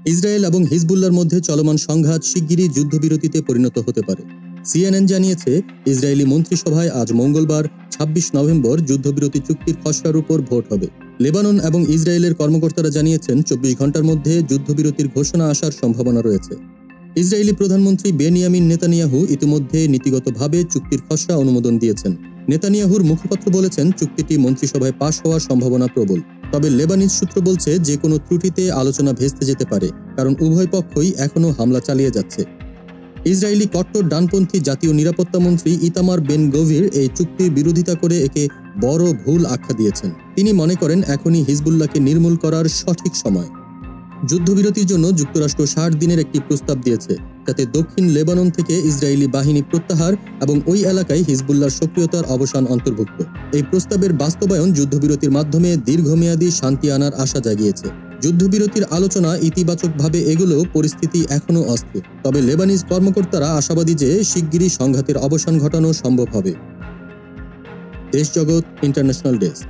Israel এবং হিজবুল্লাহর মধ্যে চলমান সংঘাত শিগগিরই যুদ্ধবিরতিতে পরিণত হতে পারে। CNN জানিয়েছে, ইসরায়েলি মন্ত্রিসভায় আজ মঙ্গলবার ২৬ নভেম্বর যুদ্ধবিরতি চুক্তির খসড়ার উপর ভোট হবে। লেবানন এবং ইসরায়েলের কর্মকর্তারা জানিয়েছেন ২৪ ঘন্টার মধ্যে যুদ্ধবিরতির ঘোষণা আসার সম্ভাবনা রয়েছে। ইসরায়েলি প্রধানমন্ত্রী বেনিয়ামিন নেতানিয়াহু ইতিমধ্যে নীতিগতভাবে চুক্তির খসড়া অনুমোদন দিয়েছেন। নেতানিয়াহুর মুখপাত্র বলেছেন, চুক্তিটি মন্ত্রিসভায় পাশ হওয়ার সম্ভাবনা প্রবল। তবে লেবানিজ সূত্র বলছে, যে কোনো ত্রুটিতে আলোচনা ভেস্তে যেতে পারে, কারণ উভয় পক্ষই এখনও হামলা চালিয়ে যাচ্ছে। ইসরায়েলি কট্টর ডানপন্থী জাতীয় নিরাপত্তা মন্ত্রী ইতামার বেন গভির এই চুক্তির বিরোধিতা করে একে বড় ভুল আখ্যা দিয়েছেন। তিনি মনে করেন, এখনই হিজবুল্লাহকে নির্মূল করার সঠিক সময়। যুদ্ধবিরতির জন্য যুক্তরাষ্ট্র ৬০ দিনের একটি প্রস্তাব দিয়েছে, যাতে দক্ষিণ লেবানন থেকে ইসরায়েলি বাহিনী প্রত্যাহার এবং ওই এলাকায় হিজবুল্লাহর সক্রিয়তার অবসান অন্তর্ভুক্ত। এই প্রস্তাবের বাস্তবায়ন যুদ্ধবিরতির মাধ্যমে দীর্ঘমেয়াদী শান্তি আনার আশা জাগিয়েছে। যুদ্ধবিরতির আলোচনা ইতিবাচকভাবে এগোলেও পরিস্থিতি এখনও অস্থির। তবে লেবানিজ কর্মকর্তারা আশাবাদী যে শিগগিরই সংঘাতের অবসান ঘটানো সম্ভব হবে। দেশ জগৎ ইন্টারন্যাশনাল ডেস্ক।